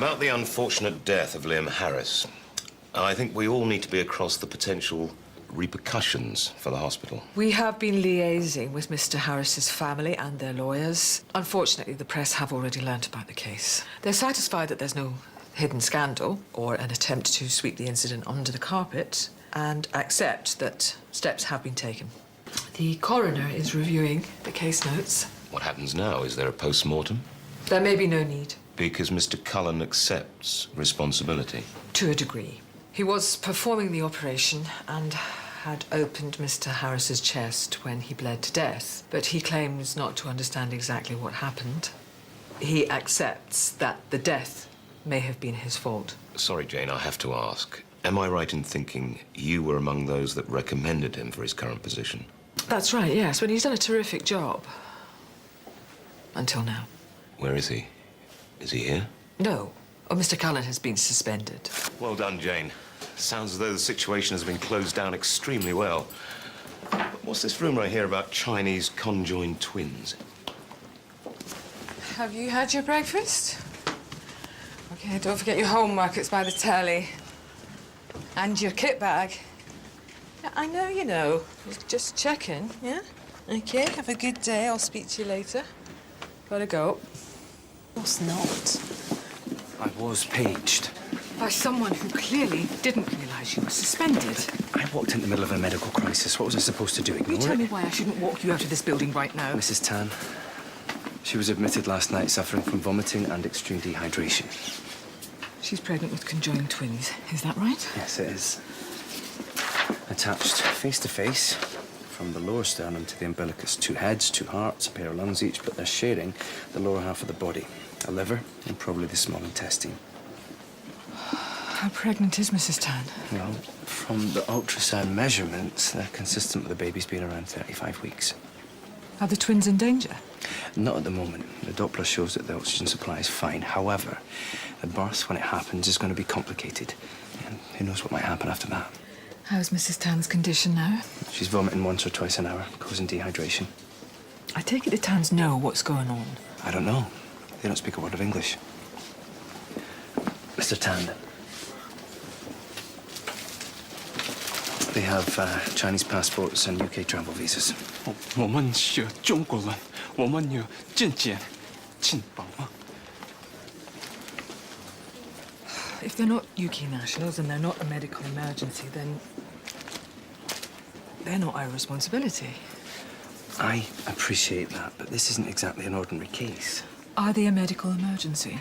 About the unfortunate death of Liam Harris, I think we all need to be across the potential repercussions for the hospital. We have been liaising with Mr. Harris's family and their lawyers. Unfortunately, the press have already learnt about the case. They're satisfied that there's no hidden scandal or an attempt to sweep the incident under the carpet and accept that steps have been taken. The coroner is reviewing the case notes. What happens now? Is there a post-mortem? There may be no need. Because Mr. Cullen accepts responsibility. To a degree. He was performing the operation and had opened Mr. Harris's chest when he bled to death, but he claims not to understand exactly what happened. He accepts that the death may have been his fault. Sorry, Jane, I have to ask. Am I right in thinking you were among those that recommended him for his current position? That's right, yes, but he's done a terrific job. Until now. Where is he? Is he here? No. Oh, Mr. Cullen has been suspended. Well done, Jane. Sounds as though the situation has been closed down extremely well. But what's this rumour I hear about Chinese conjoined twins? Have you had your breakfast? OK, don't forget your homework. It's by the telly. And your kit bag. Yeah, I know you know. Just checking, yeah? OK, have a good day. I'll speak to you later. Gotta go. Of course not. I was paged. By someone who clearly didn't realise you were suspended. I walked in the middle of a medical crisis. What was I supposed to do, ignore You tell it? me why I shouldn't walk you out of this building right now. Mrs. Tan. She was admitted last night suffering from vomiting and extreme dehydration. She's pregnant with conjoined twins. Is that right? Yes, it is. Attached face to face from the lower sternum to the umbilicus. 2 heads, 2 hearts, a pair of lungs each, but they're sharing the lower half of the body. A liver and probably the small intestine. How pregnant is Mrs. Tan? Well, from the ultrasound measurements, they're consistent with the baby's being around 35 weeks. Are the twins in danger? Not at the moment. The Doppler shows that the oxygen supply is fine. However, the birth, when it happens, is going to be complicated. And who knows what might happen after that. How's Mrs. Tan's condition now? She's vomiting once or twice an hour, causing dehydration. I take it the Tans know what's going on. I don't know. They don't speak a word of English. Mr. Tan. They have Chinese passports and UK travel visas. 我们是中国人，我们有证件、健保吗？ If they're not UK nationals and they're not a medical emergency, then they're not our responsibility. I appreciate that, but this isn't exactly an ordinary case. Are they a medical emergency?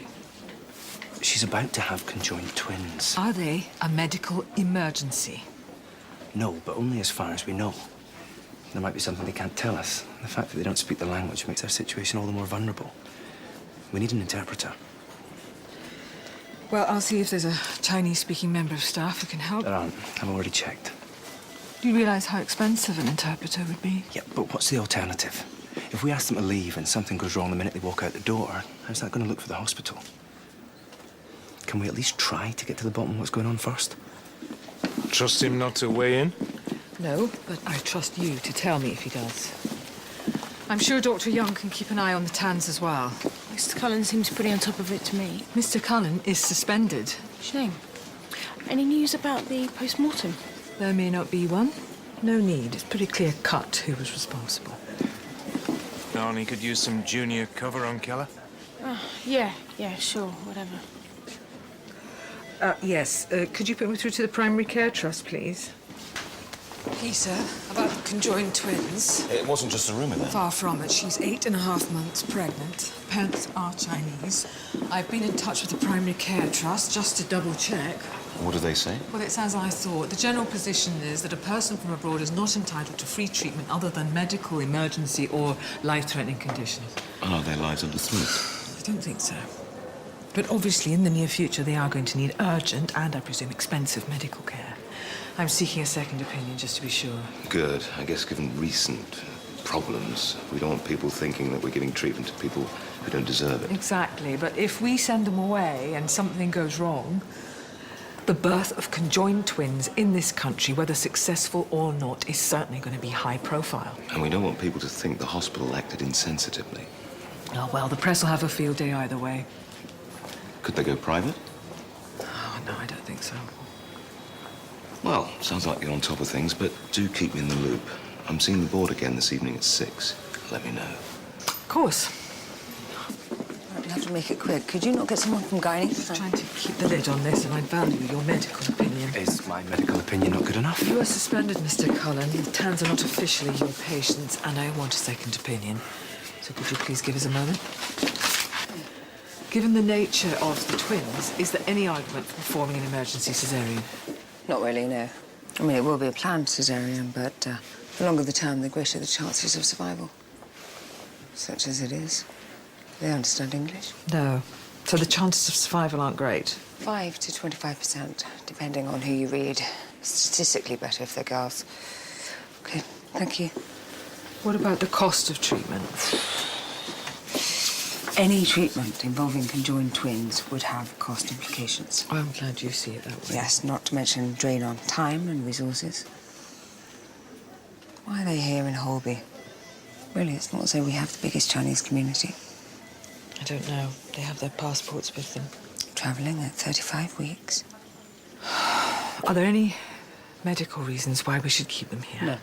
She's about to have conjoined twins. Are they a medical emergency? No, but only as far as we know. There might be something they can't tell us. The fact that they don't speak the language makes our situation all the more vulnerable. We need an interpreter. Well, I'll see if there's a Chinese-speaking member of staff who can help. There aren't. I've already checked. Do you realise how expensive an interpreter would be? Yeah, but what's the alternative? If we ask them to leave and something goes wrong the minute they walk out the door, how's that going to look for the hospital? Can we at least try to get to the bottom of what's going on first? Trust him not to weigh in? No, but I trust you to tell me if he does. I'm sure Dr. Young can keep an eye on the Tans as well. Mr. Cullen seems pretty on top of it to me. Mr. Cullen is suspended. Shame. Any news about the post-mortem? There may not be one. No need. It's pretty clear-cut who was responsible. Arnie could use some junior cover on Keller. Yeah, sure, whatever. Yes. Could you put me through to the Primary Care Trust, please? Peter, about the conjoined twins. It wasn't just a rumour then. Far from it. She's 8.5 months pregnant. Parents are Chinese. I've been in touch with the Primary Care Trust just to double-check. What do they say? Well, it's as I thought. The general position is that a person from abroad is not entitled to free treatment other than medical emergency or life-threatening conditions. And are their lives under threat? I don't think so. But obviously, in the near future, they are going to need urgent and, I presume, expensive medical care. I'm seeking a second opinion, just to be sure. Good. I guess given recent problems, we don't want people thinking that we're giving treatment to people who don't deserve it. Exactly. But if we send them away and something goes wrong, the birth of conjoined twins in this country, whether successful or not, is certainly going to be high profile. And we don't want people to think the hospital acted insensitively. Oh, well, the press will have a field day either way. Could they go private? Oh, no, I don't think so. Well, sounds like you're on top of things, but do keep me in the loop. I'm seeing the board again this evening at 6. Let me know. Of course. You have to make it quick. Could you not get someone from Gynae? I'm trying to keep the lid on this, and I value your medical opinion. Is my medical opinion not good enough? You are suspended, Mr. Cullen. The Tans are not officially your patients, and I want a second opinion. So could you please give us a moment? Given the nature of the twins, is there any argument for performing an emergency caesarean? Not really, no. I mean, it will be a planned caesarean, but the longer the term, the greater the chances of survival. Such as it is. They understand English? No. So the chances of survival aren't great? 5 to 25%, depending on who you read. Statistically better if they're girls. OK, thank you. What about the cost of treatment? Any treatment involving conjoined twins would have cost implications. I'm glad you see it that way. Yes, not to mention drain on time and resources. Why are they here in Holby? Really, it's not as though we have the biggest Chinese community. I don't know. They have their passports with them. Travelling at 35 weeks. Are there any medical reasons why we should keep them here? No.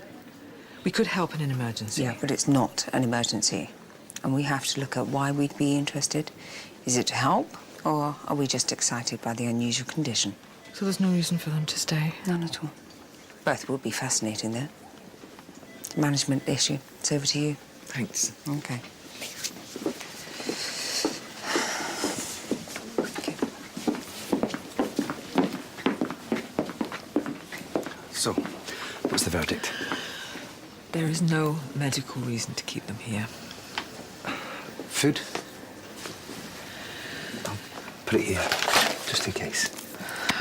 We could help in an emergency. Yeah, but it's not an emergency. And we have to look at why we'd be interested. Is it to help, or are we just excited by the unusual condition? So there's no reason for them to stay? None at all. Both will be fascinating, though. Management issue. It's over to you. Thanks. OK. So, what's the verdict? There is no medical reason to keep them here. Food? I'll put it here, just in case.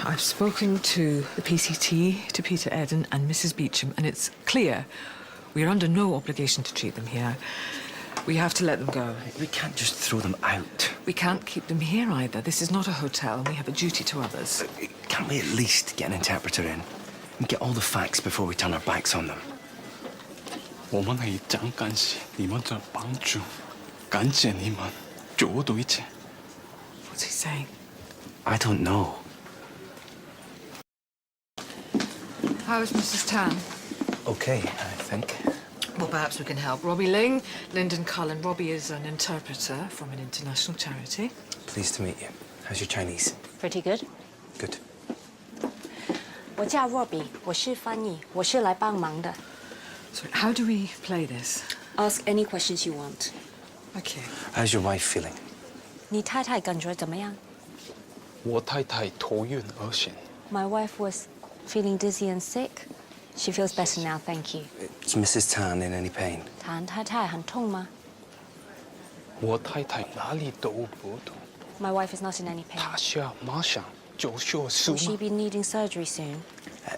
I've spoken to the PCT, to Peter Eden and Mrs. Beecham, and it's clear we are under no obligation to treat them here. We have to let them go. We can't just throw them out. We can't keep them here either. This is not a hotel, and we have a duty to others. Can't we at least get an interpreter in and get all the facts before we turn our backs on them? 我们係真感謝你們的幫助，感謝你們做到一切。 What's he saying? I don't know. How is Mrs. Tan? Okay, I think. Well, perhaps we can help. Robbie Ling, Lyndon Cullen. Robbie is an interpreter from an international charity. Pleased to meet you. How's your Chinese? Pretty good. Good. 我叫 Robbie， 我是翻译，我是来帮忙的。 So how do we play this? Ask any questions you want. Okay. How's your wife feeling? 你太太感觉怎么样？我太太头晕而醒， My wife was feeling dizzy and sick. She feels better now, thank you. Is Mrs. Tan in any pain? 谭太太很痛吗？我太太哪里都不痛， My wife is not in any pain. 她需要马上就手术 Will she 吗？ be needing surgery soon?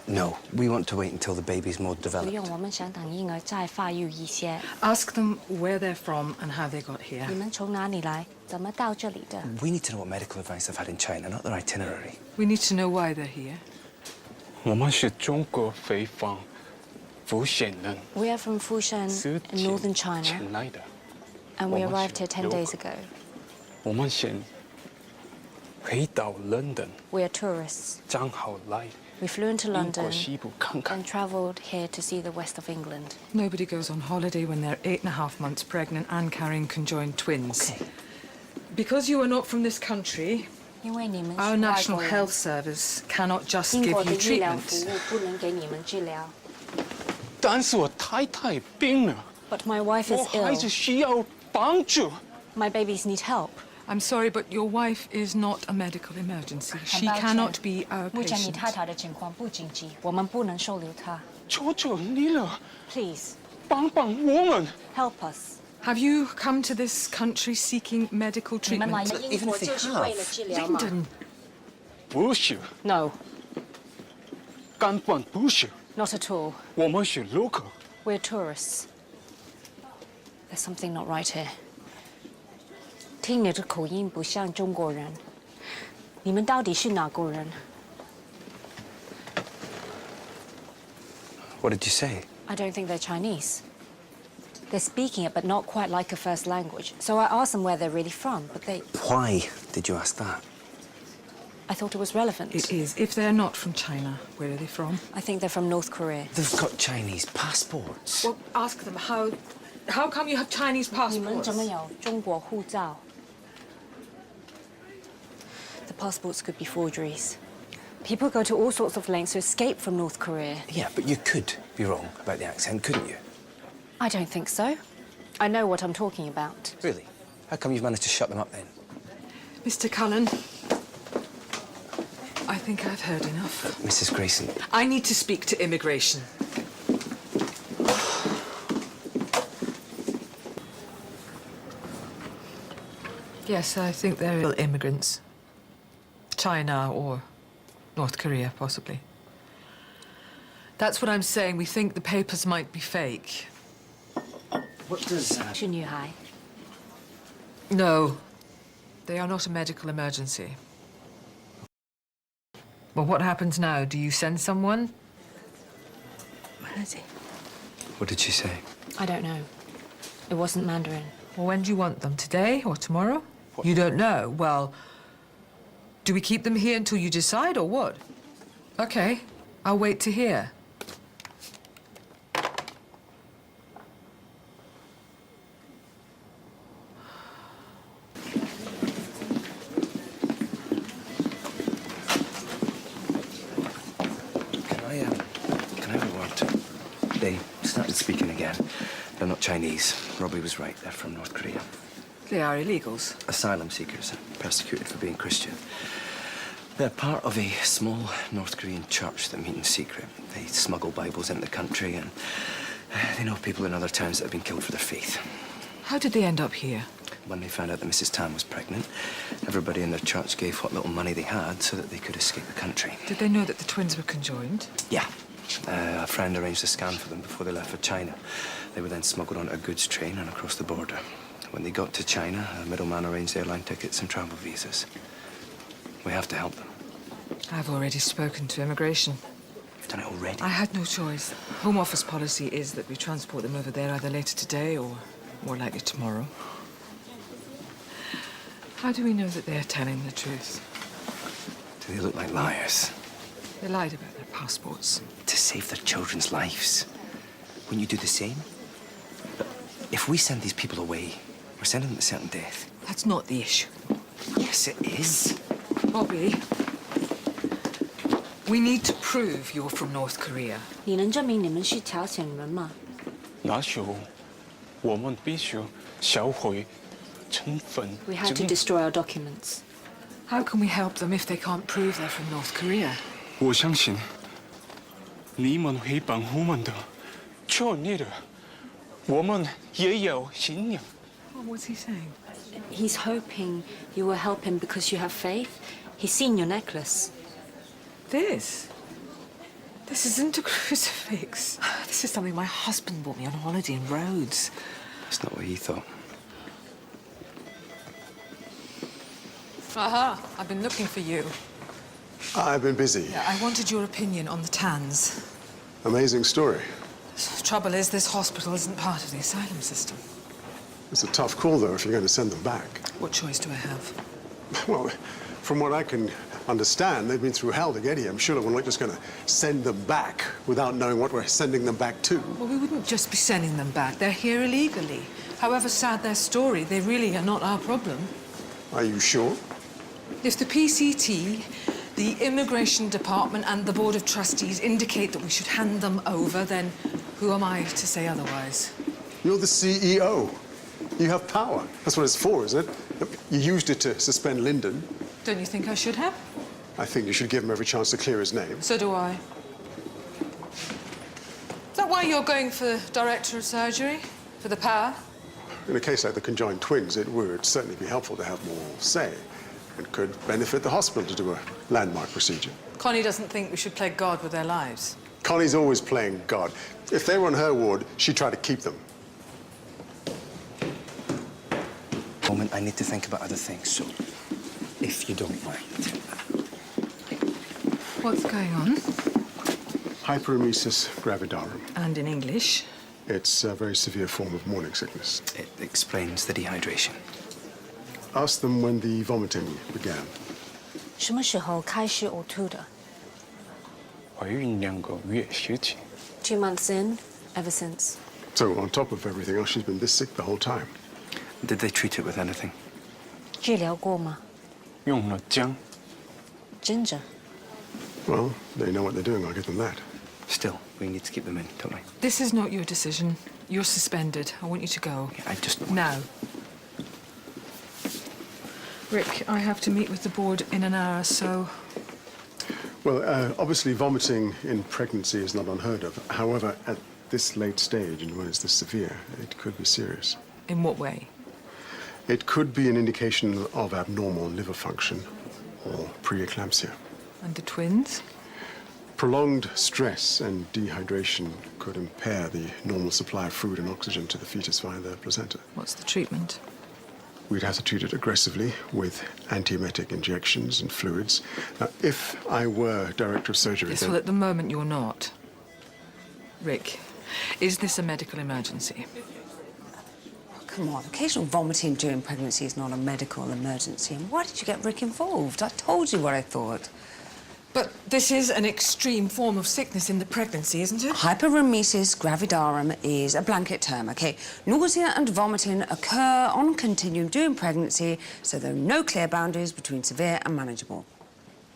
No, we want to wait until the baby's more 不 developed. 用，我们想等婴儿再发育一些。 Ask them where they're from and how they got here. 你们从哪里来？怎么到这里的？ We need to know what medical advice they've had in China, not their itinerary. We need to know why they're here. 我们是中国北方福建人， We are from Fushan 之 in northern 前 China, 前来的。 and we 我们 arrived 是 here 10 游 days 客 ago. 我们先回到伦敦， We are tourists. 正好来 We flew into 英 London 国西部看看 and。travelled here to see the west of England. Nobody goes on holiday when they're 8.5 months pregnant and carrying conjoined twins. Okay. Because you are not from this country, 因为你们是 our 外 National 国人， Health Service cannot just 英 give 国的 you 医疗服 treatment. 务不能给你们治疗。但是我太太病了， But my wife 我 is 孩子 ill. 需要帮助。 My babies need help. I'm sorry, but your wife is not a medical emergency. She 很抱歉 cannot be our 目前你 patient. 太太的情况不紧急，我们不能收留她。求求你了， Please 帮帮我们！ help us. Have you come to this country seeking medical 你们来 treatment? 英国就是为了治疗吗 Lyndon, 不是， ？No, 根本不是， not at all. 我们是游客。 We're tourists. There's something not right here. 听你的口音不像中国人，你们到底是哪国人 What did you say? I don't think they're Chinese. They're speaking it, but not quite like a first language. So I asked them where they're really from, but they... Why did you ask that? I thought it was relevant. It is. If they're not from China, where are they from? I think they're from North Korea. They've got Chinese passports. Well, ask them how come you have Chinese 你们 passports? 怎么有中国护照? The passports could be forgeries. People go to all sorts of lengths to escape from North Korea. Yeah, but you could be wrong about the accent, couldn't you? I don't think so. I know what I'm talking about. Really? How come you've managed to shut them up then? Mr. Cullen, I think I've heard enough. Mrs. Grayson, I need to speak to immigration. Yes, I think they're immigrants. China or North Korea, possibly. That's what I'm saying. We think the papers might be fake. what does... 是女孩. No, they are not a medical emergency. Well, what happens now? Do you send someone? Where is he? What did she say? I don't know. It wasn't Mandarin. Well, when do you want them? Today or tomorrow? You don't know. Well, do we keep them here until you decide or what? Okay, I'll wait to hear. Can I have a word? They started speaking again. They're not Chinese. Robbie was right. They're from North Korea. They are illegals. Asylum seekers, persecuted for being Christian. They're part of a small North Korean church that meet in secret. They smuggle Bibles into the country and they know people in other towns that have been killed for their faith. How did they end up here? When they found out that Mrs. Tan was pregnant, everybody in their church gave what little money they had so that they could escape the country. Did they know that the twins were conjoined? Yeah. A friend arranged a scan for them before they left for China. They were then smuggled onto a goods train and across the border. When they got to China, a middleman arranged airline tickets and travel visas. We have to help them. I've already spoken to immigration. You've done it already? I had no choice. Home Office policy is that we transport them over there either later today or more likely tomorrow. How do we know that they're telling the truth? Do they look like liars? They lied about their passports. To save their children's lives. Wouldn't you do the same? But if we send these people away, we're sending them to certain death. That's not the issue. Yes, it is. Bobby, we need to prove you're from North Korea. 你能证明你们是朝鲜人吗? 那就我们必须销毁身份 We had to destroy our documents. How can we help them if they can't prove they're from North Korea? 我相信你们会帮我们的。求你了，我们也有信仰。 What's he saying? He's hoping you will help him because you have faith. He's seen your necklace. This? This isn't a crucifix. This is something my husband bought me on holiday in Rhodes. It's not what he thought. Aha, I've been looking for you. I've been busy. Yeah, I wanted your opinion on the Tans. Amazing story. Trouble is, this hospital isn't part of the asylum system. It's a tough call, though, if you're going to send them back. What choice do I have? Well, from what I can understand, they've been through hell to get here. I'm sure we're not just going to send them back without knowing what we're sending them back to. Well, we wouldn't just be sending them back. They're here illegally. However sad their story, they really are not our problem. Are you sure? If the PCT, the Immigration Department and the Board of Trustees indicate that we should hand them over, then who am I to say otherwise? You're the CEO. You have power. That's what it's for, isn't it? You used it to suspend Lyndon. Don't you think I should have? I think you should give him every chance to clear his name. So do I. Is that why you're going for Director of Surgery? For the power? In a case like the conjoined twins, it would certainly be helpful to have more say. It could benefit the hospital to do a landmark procedure. Connie doesn't think we should play God with their lives. Connie's always playing God. If they were on her ward, she'd try to keep them. Moment, I need to think about other things, so if you don't mind. What's going on? Hyperemesis gravidarum. And in English? It's a very severe form of morning sickness. It explains the dehydration. Ask them when the vomiting began. 什么时候开始呕吐的？怀孕2个月时期， 2 months in, ever since. So on top of everything else, she's been this sick the whole time. Did they treat it with anything? 治疗过吗？用了姜。真的。 Well, they know what they're doing. I'll give them that. Still, we need to keep them in, don't we? This is not your decision. You're suspended. I want you to go. I just... Now. Rick, I have to meet with the board in an hour, so... Well, obviously, vomiting in pregnancy is not unheard of. However, at this late stage, and when it's this severe, it could be serious. In what way? It could be an indication of abnormal liver function or preeclampsia. And the twins? Prolonged stress and dehydration could impair the normal supply of food and oxygen to the fetus via the placenta. What's the treatment? We'd have to treat it aggressively with antiemetic injections and fluids. Now, if I were director of surgery, Yes, then... well, at the moment you're not. Rick, is this a medical emergency? Oh, come on, occasional vomiting during pregnancy is not a medical emergency. And why did you get Rick involved? I told you what I thought. But this is an extreme form of sickness in the pregnancy, isn't it? Hyperemesis gravidarum is a blanket term, OK? Nausea and vomiting occur on continuum during pregnancy, so there are no clear boundaries between severe and manageable.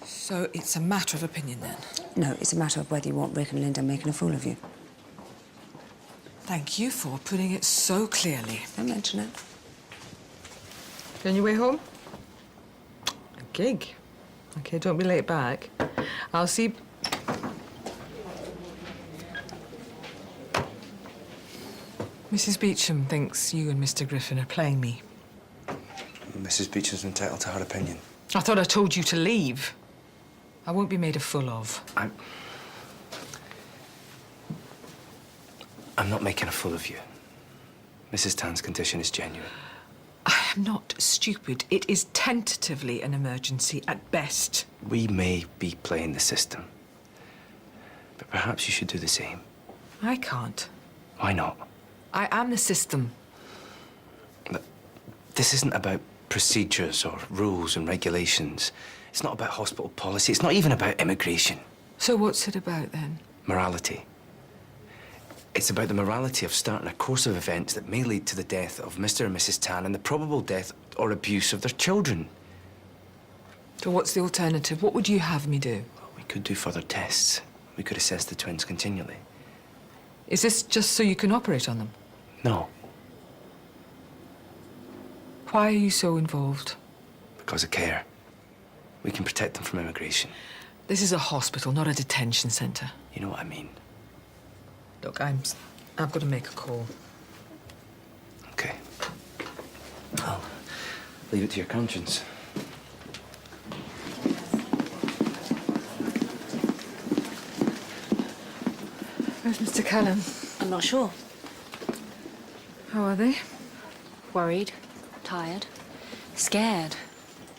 So it's a matter of opinion, then? No, it's a matter of whether you want Rick and Linda making a fool of you. Thank you for putting it so clearly. Don't mention it. You on your way home? A gig. OK, don't be late back. I'll see... Mrs. Beecham thinks you and Mr. Griffin are playing me. Mrs. Beecham's entitled to her opinion. I thought I told you to leave. I won't be made a fool of. I'm not making a fool of you. Mrs. Tan's condition is genuine. I am not stupid. It is tentatively an emergency at best. We may be playing the system, but perhaps you should do the same. I can't. Why not? I am the system. Look, this isn't about procedures or rules and regulations. It's not about hospital policy. It's not even about immigration. So what's it about, then? Morality. It's about the morality of starting a course of events that may lead to the death of Mr. and Mrs. Tan and the probable death or abuse of their children. So what's the alternative? What would you have me do? Well, we could do further tests. We could assess the twins continually. Is this just so you can operate on them? No, Why are you so involved? because of care. We can protect them from immigration. This is a hospital, not a detention centre. You know what I mean? Look, I've got to make a call. Okay. I'll leave it to your conscience. Where's Mr. Callum? I'm not sure. How are they? Worried, tired, scared.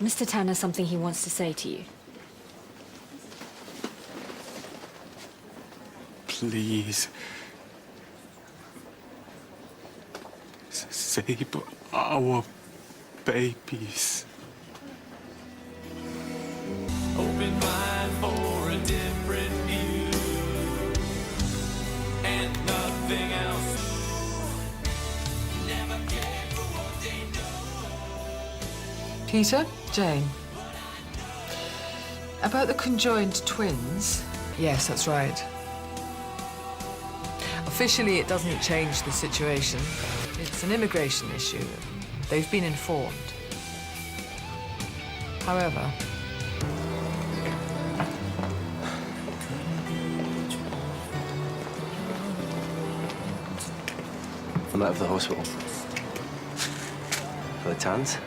Mr. Tan has something he wants to say to you. Please. Save our babies. Open mind for a different view, and nothing else. Never cared for what they know. Peter? Jayne? About the conjoined twins? Yes, that's right. Officially, it doesn't change the situation. It's an immigration issue. They've been informed. However... I'm out of the hospital. For the Tans?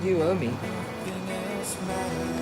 You owe me. Nothing else matters.